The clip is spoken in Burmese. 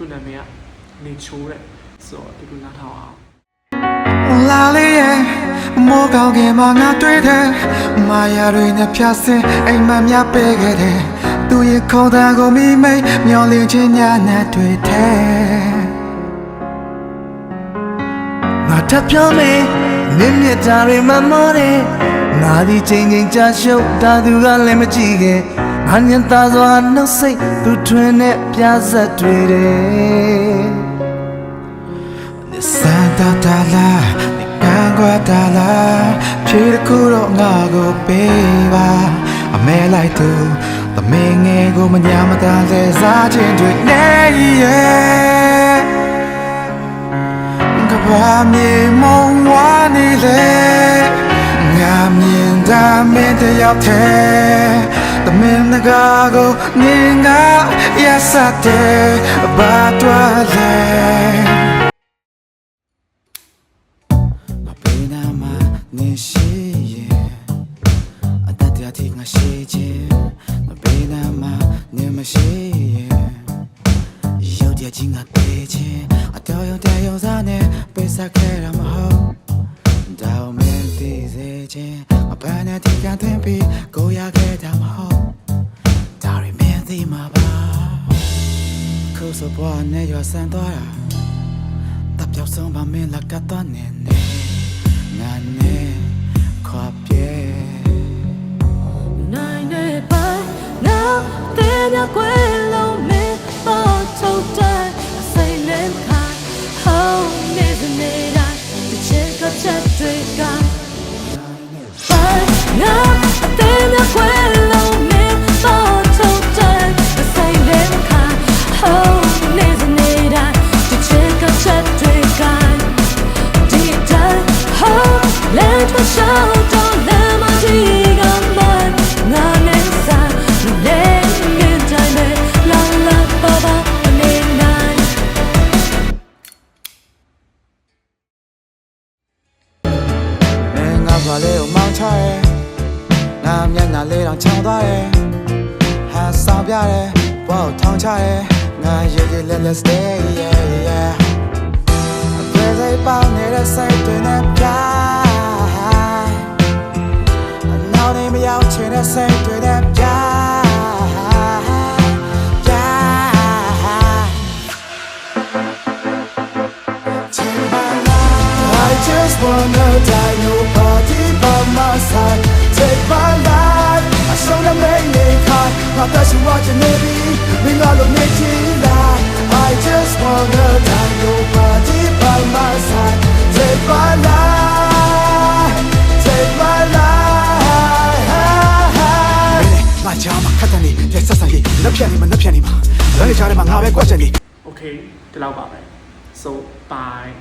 သူ့နာမည်ကနေချိုးတဲ့ဆိုတော့ဒီနားထောင်အောင်လာလေမောကောင်းကင်မှာငါတွေ့တယ်မာယာတွေနဲ့ဖြတ်စင်အိမ်မများပေးခဲ့တယ်သူရဲ့ခေါ်တာကိုမိမိတ်မျောလင်းခြင်းညာနဲ့တွေ့တယ်ငါထပ်ပြောမယ်မြင့်မြတ်တာတွေမမောတယ်ငါဒီချိန်ချိန်ကြာရှုပ်တာသူကလည်းမကြည့်ခဲ့ငါညံသားစွာနှုတ်စိတ်သူထွင်တဲ့ပြားဆက်တွေတယ်စန်တာတာလာကန်ကွာတာလာဖြေတစ်ခုတော့ငါကိုပေးပါအမဲလိုက်သူသမင်ငယ်ကိုမညာမသာလဲစားခြင်းတွေနဲ့ရဲ့ကဘာမြေမုံဝါနေလေငါမြင်တာမင်းတယောက်တည်းသမင်ငါကိုနေငါရစတဲ့ဘာတော်လဲ你是耶，大家听我细节，我被那么你们是耶，有点惊啊对劲，我都有点有啥呢，被啥开那么好，到面对这件，我把那天干天比，狗呀给他们好，到里面的嘛吧，可是不那要三多呀，大表生把面拉个多年呢。ငါနဲ့ခွာပြဲနိုင်နေပါနောက်တဲ့မြကွယ်လုံးမင်းပေါ်ထုတ်တဲ့အစိမ့်လင်းခါဟောင်းနေစနေတာတစ်ချက်ကချက်တွေကပါနောက်တဲ့မြကွယ်လုံးမင်းပေါ်ထုတ်တဲ့အစိမ့်လင်းခါဟောင်းနေစနေတာတစ်ချက်ကချက်တွေကLet me show don't let my dig on mine na nessa let me time la la baba midnightငါဘာလဲမောင်းချရဲငါမျက်နှာလေးတောင်ချောင်းသွားရဲဟာဆောင်ပြရဲဘောက်ထောင်းချရဲငါရေရေလက်လက် stay yeah yeah အသေးစိတ်ပေါင်းနေတဲ့စိတ်တွေနဲ့ပြမရောက်ချင်တဲ့စိတ်တွေနဲ့ပြာပြာ Take my life I just wanna die nobody but my side Take my life I show them they can't not that you watching maybe we all look me like I just wanna die nobody but my side Take my life Take my lifeငါချာမခတ်တယ်တဲ့ဆက်ဆံရေးလက်ဖြတ်နေမှာလက်ဖြတ်နေမှာလမ်းချားထဲမှာငါပဲကွက်ချက်နေ Okay ဒီလောက်ပါပဲ so bye